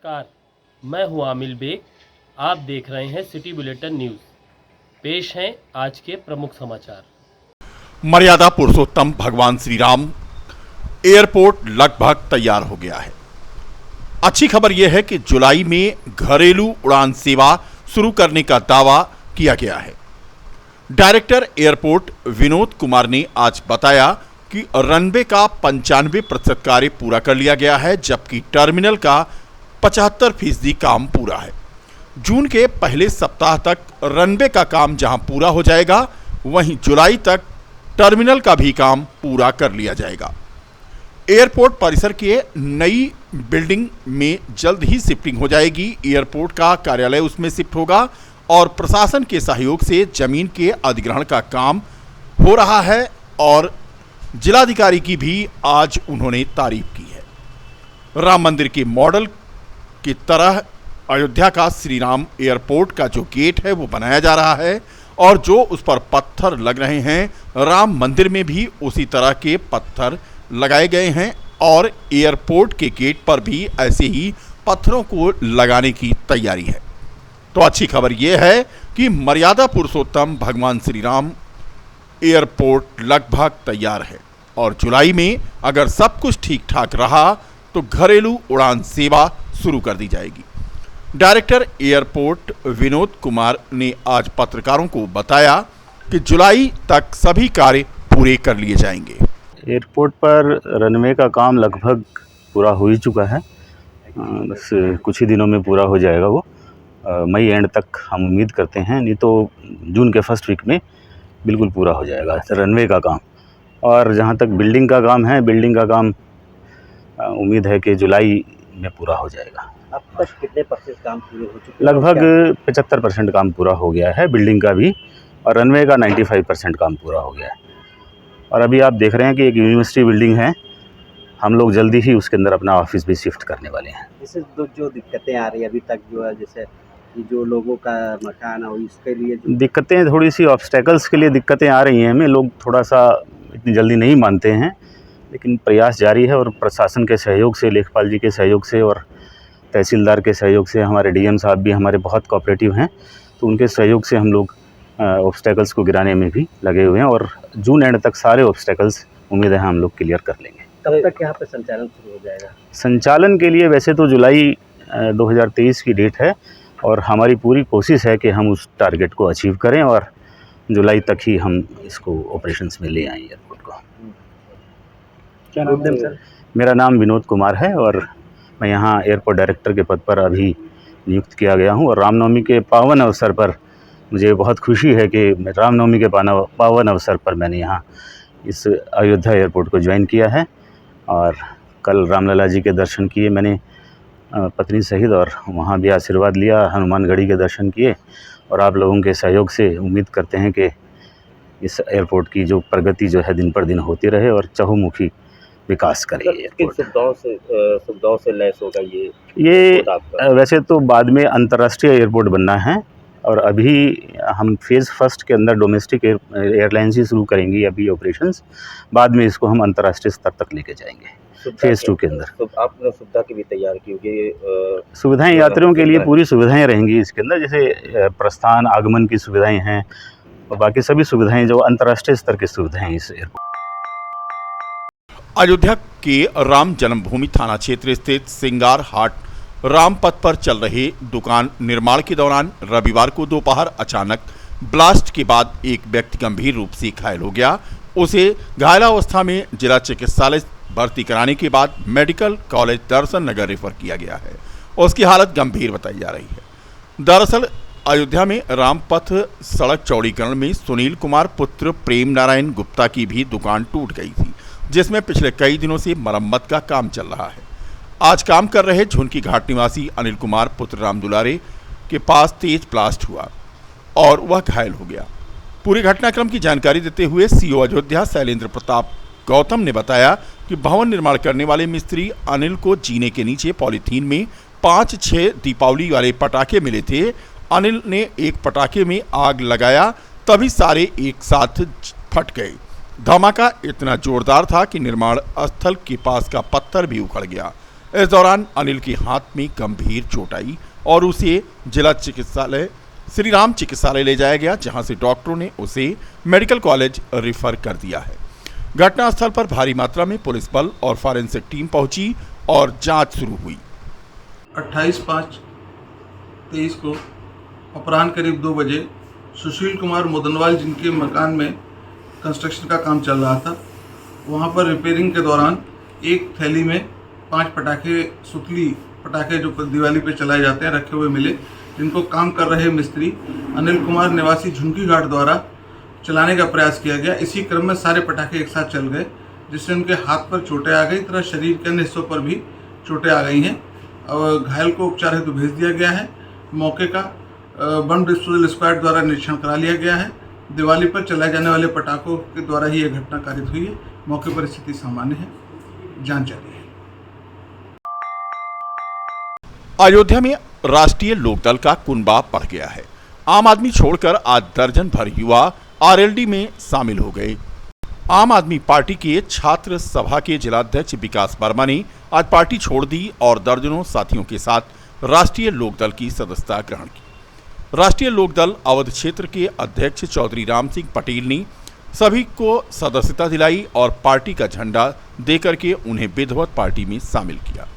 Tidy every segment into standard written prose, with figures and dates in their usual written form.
नमस्कार, मैं हूं आमिल बेग। आप देख रहे हैं सिटी बुलेटिन न्यूज़। पेश हैं आज के प्रमुख समाचार। मर्यादा पुरुषोत्तम भगवान श्री राम एयरपोर्ट लगभग तैयार हो गया है। अच्छी खबर यह है कि जुलाई में घरेलू उड़ान सेवा शुरू करने का दावा किया गया है। डायरेक्टर एयरपोर्ट विनोद कुमार ने आज बताया कि रनवे का 95% कार्य पूरा कर लिया गया है, जबकि टर्मिनल का 75% काम पूरा है। जून के पहले सप्ताह तक रनवे का काम जहां पूरा हो जाएगा, वहीं जुलाई तक टर्मिनल का भी काम पूरा कर लिया जाएगा। एयरपोर्ट परिसर के नई बिल्डिंग में जल्द ही शिफ्टिंग हो जाएगी। एयरपोर्ट का कार्यालय उसमें शिफ्ट होगा और प्रशासन के सहयोग से जमीन के अधिग्रहण का काम हो रहा है और जिलाधिकारी की भी आज उन्होंने तारीफ की है। राम मंदिर के मॉडल की तरह अयोध्या का श्री राम एयरपोर्ट का जो गेट है वो बनाया जा रहा है और जो उस पर पत्थर लग रहे हैं, राम मंदिर में भी उसी तरह के पत्थर लगाए गए हैं और एयरपोर्ट के गेट पर भी ऐसे ही पत्थरों को लगाने की तैयारी है। तो अच्छी खबर यह है कि मर्यादा पुरुषोत्तम भगवान श्री राम एयरपोर्ट लगभग तैयार है और जुलाई में अगर सब कुछ ठीक ठाक रहा तो घरेलू उड़ान सेवा शुरू कर दी जाएगी। डायरेक्टर एयरपोर्ट विनोद कुमार ने आज पत्रकारों को बताया कि जुलाई तक सभी कार्य पूरे कर लिए जाएंगे। एयरपोर्ट पर रनवे का काम लगभग पूरा हो ही चुका है, बस कुछ ही दिनों में पूरा हो जाएगा। वो मई एंड तक हम उम्मीद करते हैं, नहीं तो जून के फर्स्ट वीक में बिल्कुल पूरा हो जाएगा रनवे का काम। और जहाँ तक बिल्डिंग का काम है, बिल्डिंग का काम उम्मीद है कि जुलाई में पूरा हो जाएगा। अब तक कितने % काम पूरे हो चुके हैं? लगभग 75% काम पूरा हो गया है बिल्डिंग का भी, और रनवे का 95% काम पूरा हो गया है। और अभी आप देख रहे हैं कि एक यूनिवर्सिटी बिल्डिंग है, हम लोग जल्दी ही उसके अंदर अपना ऑफिस भी शिफ्ट करने वाले हैं। जैसे जो दिक्कतें आ रही है अभी तक जो है, जैसे जो लोगों का मकान है इसके लिए दिक्कतें, थोड़ी सी ऑब्स्टेकल्स के लिए दिक्कतें आ रही हैं हमें। लोग थोड़ा सा इतनी जल्दी नहीं मानते हैं, लेकिन प्रयास जारी है और प्रशासन के सहयोग से, लेखपाल जी के सहयोग से और तहसीलदार के सहयोग से, हमारे डीएम साहब भी हमारे बहुत कोऑपरेटिव हैं, तो उनके सहयोग से हम लोग ऑब्स्टेकल्स को गिराने में भी लगे हुए हैं और जून एंड तक सारे ऑब्स्टेकल्स उम्मीद है हम लोग क्लियर कर लेंगे। कब तक यहाँ पे संचालन शुरू हो जाएगा? संचालन के लिए वैसे तो जुलाई 2023 की डेट है और हमारी पूरी कोशिश है कि हम उस टारगेट को अचीव करें और जुलाई तक ही हम इसको ऑपरेशंस में ले आएँ एयरपोर्ट को। क्या नाम है सर? मेरा नाम विनोद कुमार है और मैं यहाँ एयरपोर्ट डायरेक्टर के पद पर अभी नियुक्त किया गया हूँ। और रामनवमी के पावन अवसर पर मुझे बहुत खुशी है कि रामनवमी के पावन अवसर पर मैंने यहाँ इस अयोध्या एयरपोर्ट को ज्वाइन किया है और कल रामलला जी के दर्शन किए मैंने पत्नी सहित, और वहाँ भी आशीर्वाद लिया, हनुमानगढ़ी के दर्शन किए। और आप लोगों के सहयोग से उम्मीद करते हैं कि इस एयरपोर्ट की जो प्रगति जो है दिन पर दिन होती रहे और चहुमुखी विकास करे। किन सुविधाओं से लैस होगा ये वैसे तो बाद में अंतर्राष्ट्रीय एयरपोर्ट बनना है और अभी हम फेज़ फर्स्ट के अंदर डोमेस्टिक एयरलाइंस ही शुरू करेंगी अभी ऑपरेशंस, बाद में इसको हम अंतर्राष्ट्रीय स्तर तक लेके जाएंगे फेज़ 2 के अंदर। तो आपने सुविधा की भी तैयार की होगी? सुविधाएं यात्रियों के लिए पूरी सुविधाएं रहेंगी इसके अंदर, जैसे प्रस्थान आगमन की सुविधाएं हैं और बाकी सभी सुविधाएं जो अंतर्राष्ट्रीय स्तर की सुविधाएं इस एयरपोर्ट। अयोध्या के राम जन्मभूमि थाना क्षेत्र स्थित सिंगार हाट राम पथ पर चल रहे दुकान निर्माण के दौरान रविवार को दोपहर अचानक ब्लास्ट के बाद एक व्यक्ति गंभीर रूप से घायल हो गया। उसे घायलावस्था में जिला चिकित्सालय भर्ती कराने के बाद मेडिकल कॉलेज दर्शन नगर रेफर किया गया है। उसकी हालत गंभीर बताई जा रही है। दरअसल अयोध्या में रामपथ सड़क चौड़ीकरण में सुनील कुमार पुत्र प्रेम नारायण गुप्ता की भी दुकान टूट गई थी, जिसमें पिछले कई दिनों से मरम्मत का काम चल रहा है। आज काम कर रहे झुनकी घाट निवासी अनिल कुमार पुत्र राम दुलारे के पास तेज ब्लास्ट हुआ और वह घायल हो गया। पूरे घटनाक्रम की जानकारी देते हुए सीओ अयोध्या शैलेंद्र प्रताप गौतम ने बताया कि भवन निर्माण करने वाले मिस्त्री अनिल को जीने के नीचे पॉलीथीन में 5-6 दीपावली वाले पटाखे मिले थे। अनिल ने एक पटाखे में आग लगाया, तभी सारे एक साथ फट गए। धमाका इतना जोरदार था कि निर्माण स्थल के पास का पत्थर भी उखड़ गया। इस दौरान अनिल के हाथ में गंभीर चोट आई और उसे जिला चिकित्सालय श्री राम चिकित्सालय ले जाया गया, जहां से डॉक्टरों ने उसे मेडिकल कॉलेज रेफर कर दिया है। घटनास्थल पर भारी मात्रा में पुलिस बल और फॉरेंसिक टीम पहुंची और जांच शुरू हुई। 28/5/23 को अपराह्न करीब 2 बजे सुशील कुमार मोदनवाल, जिनके मकान में कंस्ट्रक्शन का काम चल रहा था, वहां पर रिपेयरिंग के दौरान एक थैली में 5 पटाखे, सुतली पटाखे जो दिवाली पे चलाए जाते हैं, रखे हुए मिले, जिनको काम कर रहे मिस्त्री अनिल कुमार निवासी झुनकी घाट द्वारा चलाने का प्रयास किया गया। इसी क्रम में सारे पटाखे एक साथ चल गए, जिससे उनके हाथ पर चोटें आ गई तथा शरीर के अन्य हिस्सों पर भी चोटें आ गई हैं और घायल को उपचार हेतु भेज दिया गया है। मौके का बम डिस्पोजल स्क्वाड द्वारा निरीक्षण करा लिया गया है। दिवाली पर चलाए जाने वाले पटाखों के द्वारा ही यह घटना कारित हुई है। मौके पर स्थिति सामान्य है, जांच जारी है। अयोध्या में राष्ट्रीय लोकदल का कुनबा बढ़ गया है। आम आदमी छोड़कर आज दर्जन भर युवा आरएलडी में शामिल हो गए। आम आदमी पार्टी के छात्र सभा के जिलाध्यक्ष विकास वर्मा ने आज पार्टी छोड़ दी और दर्जनों साथियों के साथ राष्ट्रीय लोकदल की सदस्यता ग्रहण की। राष्ट्रीय लोकदल अवध क्षेत्र के अध्यक्ष चौधरी राम सिंह पटेल ने सभी को सदस्यता दिलाई और पार्टी का झंडा देकर के उन्हें विधिवत पार्टी में शामिल किया।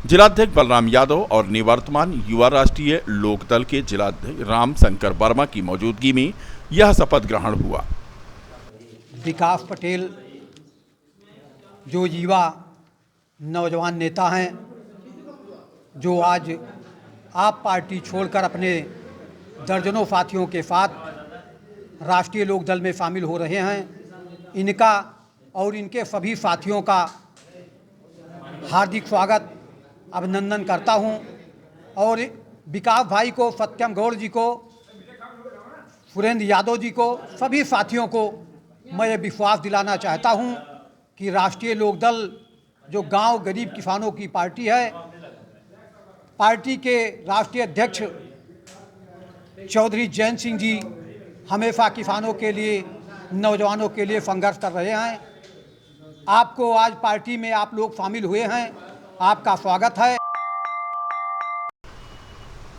जिलाध्यक्ष बलराम यादव और निवर्तमान युवा राष्ट्रीय लोकदल के जिलाध्यक्ष राम शंकर वर्मा की मौजूदगी में यह शपथ ग्रहण हुआ। विकास पटेल जो युवा नौजवान नेता हैं, जो आज आप पार्टी छोड़कर अपने दर्जनों साथियों के साथ राष्ट्रीय लोकदल में शामिल हो रहे हैं, इनका और इनके सभी साथियों का हार्दिक स्वागत, अभिनंदन करता हूं। और विकास भाई को, सत्यम गौड़ जी को, सुरेंद्र यादव जी को, सभी साथियों को मैं ये विश्वास दिलाना चाहता हूं कि राष्ट्रीय लोकदल जो गांव गरीब किसानों की पार्टी है, पार्टी के राष्ट्रीय अध्यक्ष चौधरी जयंत सिंह जी हमेशा किसानों के लिए, नौजवानों के लिए संघर्ष कर रहे हैं। आपको आज पार्टी में आप लोग शामिल हुए हैं, आपका स्वागत है।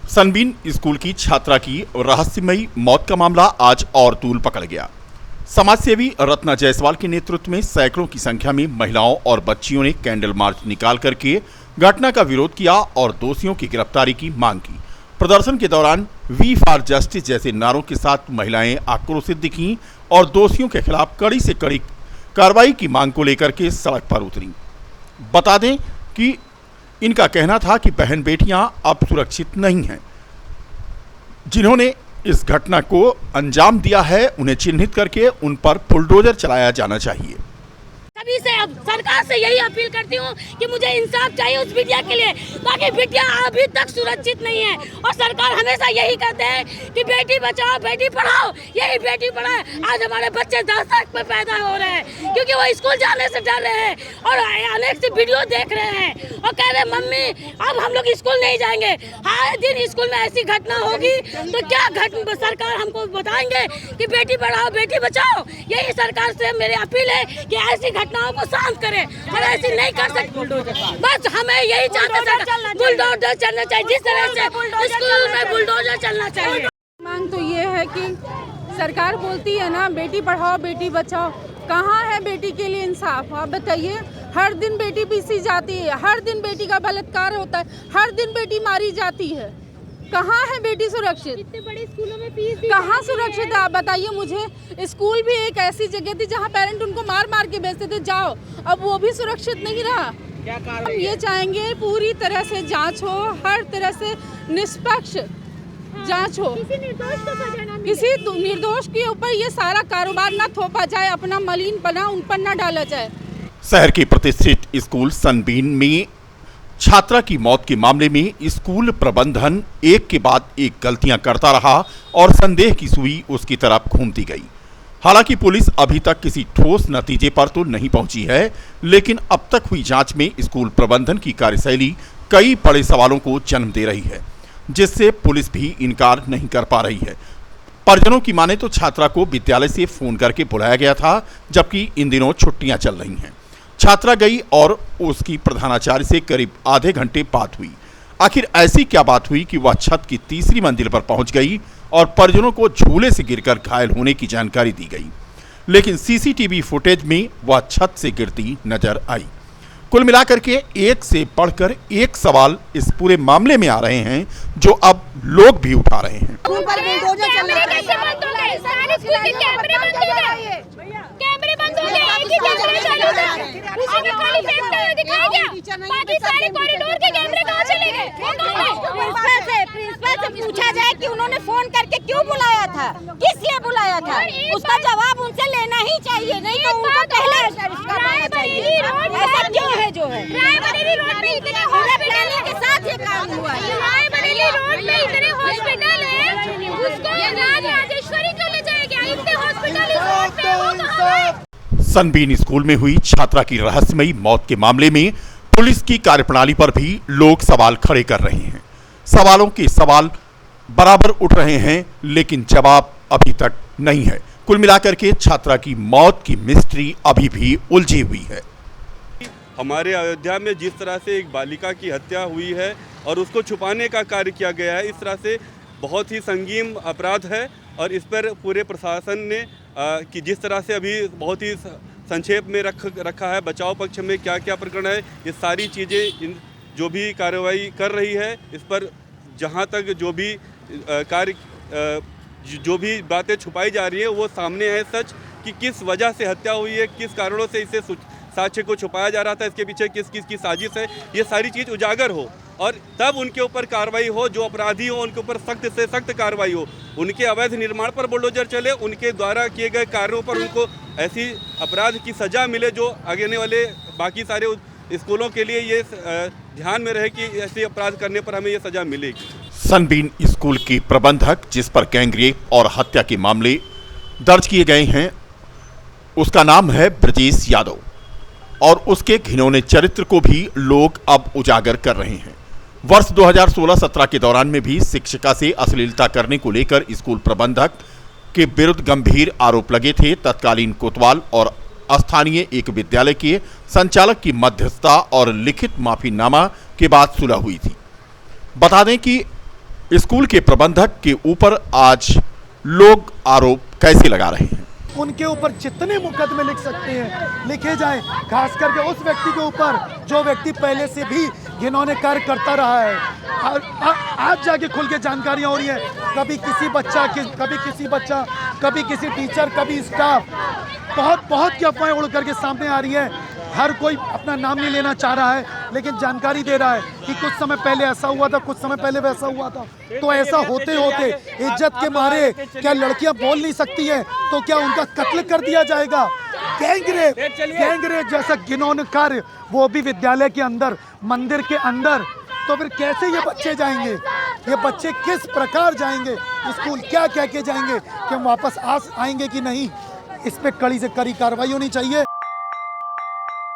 सनबीन स्कूल की छात्रा की रहस्यमयी मौत का मामला आज और तूल पकड़ गया। समाजसेवी रत्ना जायसवाल के नेतृत्व में सैकड़ों की संख्या में महिलाओं और बच्चियों ने कैंडल मार्च निकाल करके घटना का विरोध किया और दोषियों की गिरफ्तारी की मांग की। प्रदर्शन के दौरान वी फॉर जस्टिस जैसे नारों के साथ महिलाएं आक्रोशित दिखीं और दोषियों के खिलाफ कड़ी से कड़ी कार्रवाई की मांग को लेकर के सड़क पर उतरी। बता दें कि इनका कहना था कि बहन बेटियां अब सुरक्षित नहीं हैं। जिन्होंने इस घटना को अंजाम दिया है, उन्हें चिन्हित करके उन पर बुलडोजर चलाया जाना चाहिए। सभी से अब सरकार से यही अपील करती हूँ कि मुझे इंसाफ चाहिए उस बिटिया के लिए। बाकी बिटिया अभी तक सुरक्षित नहीं है और सरकार हमेशा यही कहते हैं कि बेटी बचाओ बेटी पढ़ाओ, यही बेटी पढ़ाए। आज हमारे बच्चे 10 साल में पैदा हो रहे हैं क्योंकि वो स्कूल जाने से डर रहे हैं और अनेक सी वीडियो देख रहे हैं और कह रहे मम्मी अब हम लोग स्कूल नहीं जाएंगे। हर दिन स्कूल में ऐसी घटना होगी तो क्या सरकार हमको बताएंगे कि बेटी पढ़ाओ बेटी बचाओ। यही सरकार से मेरी अपील है कि ऐसी घटनाओं को शांत करें और ऐसी नहीं कर सकते। बस हमें यही चाहते हैं, बुलडोजर चलना चाहिए, जिस तरह से स्कूल में बुलडोजर चलना चाहिए। मांग तो ये है कि सरकार बोलती है ना बेटी पढ़ाओ बेटी बचाओ, कहाँ है बेटी के लिए इंसाफ? आप बताइए। हर दिन बेटी पीसी जाती है, हर दिन बेटी का बलात्कार होता है, हर दिन बेटी मारी जाती है। कहाँ है बेटी सुरक्षित? इतने बड़े स्कूलों में फीस कहाँ सुरक्षित है? आप बताइए मुझे। स्कूल भी एक ऐसी जगह थी जहाँ पेरेंट उनको मार मार के भेजते थे जाओ, अब वो भी सुरक्षित नहीं रहा। हम ये चाहेंगे पूरी तरह से जांच हो, हर तरह से निष्पक्ष जांच हो, किसी निर्दोष को सजा ना मिले। किसी निर्दोष के ऊपर ये सारा कारोबार ना थोपा जाए, अपना मलिन पना उन पर ना डाला जाए। शहर के प्रतिष्ठित स्कूल सनबीन में छात्रा की मौत के मामले में स्कूल प्रबंधन एक के बाद एक गलतियां करता रहा और संदेह की सुई उसकी तरफ घूमती गई। हालांकि पुलिस अभी तक किसी ठोस नतीजे पर तो नहीं पहुंची है, लेकिन अब तक हुई जांच में स्कूल प्रबंधन की कार्यशैली कई बड़े सवालों को जन्म दे रही है, जिससे पुलिस भी इनकार नहीं कर पा रही है। परिजनों की माने तो छात्रा को विद्यालय से फोन करके बुलाया गया था, जबकि इन दिनों छुट्टियां चल रही हैं। छात्रा गई और उसकी प्रधानाचार्य से करीब आधे घंटे बात हुई। आखिर ऐसी क्या बात हुई कि वह छत की तीसरी मंजिल पर पहुंच गई और परिजनों को झूले से गिरकर घायल होने की जानकारी दी गई, लेकिन सीसीटीवी फुटेज में वह छत से गिरती नजर आई। कुल मिलाकर के एक से बढ़कर एक सवाल इस पूरे मामले में आ रहे हैं, जो अब लोग भी उठा रहे हैं। प्रिंसिपल से पूछा जाए कि उन्होंने फोन करके क्यों बुलाया था, किस लिए बुलाया था, उसका जवाब उनसे लेना ही चाहिए, नहीं तो उनको पहले ऐसा क्यों है जो है। रायबरेली रोड पे इतने हॉस्पिटल के साथ ये काम हुआ है। रायबरेली रोड पे इतने हॉस्पिटल है, उसको राजेश्वरी क्यों ले जाएगा, इतने हॉस्पिटल इस रोड पे हो कहां है। सनबीन स्कूल में हुई छात्रा की रहस्यमयी मौत के मामले में पुलिस की कार्यप्रणाली पर भी लोग सवाल खड़े कर रहे हैं। सवालों के सवाल बराबर उठ रहे हैं, लेकिन जवाब अभी तक नहीं है। कुल मिलाकर के छात्रा की मौत की मिस्ट्री अभी भी उलझी हुई है। हमारे अयोध्या में जिस तरह से एक बालिका की हत्या हुई है और उसको छुपाने का कार्य किया गया है, इस तरह से बहुत ही संगीन अपराध है और इस पर पूरे प्रशासन ने कि जिस तरह से अभी बहुत ही संक्षेप में रखा है, बचाव पक्ष में क्या क्या प्रकरण है, ये सारी चीज़ें जो भी कार्रवाई कर रही है, इस पर जहाँ तक जो भी जो भी बातें छुपाई जा रही है वो सामने है सच कि किस वजह से हत्या हुई है, किस कारणों से इसे साक्ष्य को छुपाया जा रहा था, इसके पीछे किस किस की साजिश है, ये सारी चीज़ उजागर हो और तब उनके ऊपर कार्रवाई हो, जो अपराधी हो उनके ऊपर सख्त से सख्त कार्रवाई हो, उनके अवैध निर्माण पर बुलडोजर चले, उनके द्वारा किए गए कार्यों पर उनको ऐसी अपराध की सज़ा मिले जो आगे वाले बाकी सारे स्कूलों के लिए ये ध्यान में रहे कि ऐसे अपराध करने पर हमें ये सज़ा मिलेगी। सनबीन स्कूल की प्रबंधक, जिस पर गैंगरेप और हत्या के मामले दर्ज किए गए हैं, उसका नाम है ब्रजेश यादव और उसके घिनौने चरित्र को भी लोग अब उजागर कर रहे हैं। वर्ष 2016-17 के दौरान में भी शिक्षिका से अश्लीलता करने को लेकर स्कूल प्रबंधक के विरुद्ध गंभीर आरोप लगे थे। तत्कालीन कोतवाल और स्थानीय एक विद्यालय के संचालक की मध्यस्थता और लिखित माफीनामा के बाद सुलह हुई थी। बता दें कि स्कूल के प्रबंधक के ऊपर आज लोग आरोप कैसे लगा रहे हैं। उनके ऊपर जितने मुकदमे लिख सकते हैं लिखे जाएं, खास करके उस व्यक्ति के ऊपर जो व्यक्ति पहले से भी घिनौने कार्य करता रहा है। और आज जाके खुल के जानकारियां हो रही है, कभी किसी बच्चा कभी किसी टीचर, कभी स्टाफ, बहुत की अफवाहें उड़ करके सामने आ रही है। हर कोई अपना नाम नहीं लेना चाह रहा है, लेकिन जानकारी दे रहा है कि कुछ समय पहले ऐसा हुआ था, कुछ समय पहले वैसा हुआ था। तो ऐसा होते होते इज्जत के मारे क्या लड़कियां बोल नहीं सकती हैं, तो क्या उनका कत्ल कर दिया जाएगा? गैंगरेप जैसा घिनौना कार्य, वो भी विद्यालय के अंदर, मंदिर के अंदर, तो फिर कैसे ये बच्चे जाएंगे? ये बच्चे किस प्रकार जाएंगे स्कूल? क्या कह के जाएंगे कि हम वापस आएंगे कि नहीं? इस पे कड़ी से कड़ी कार्रवाई होनी चाहिए।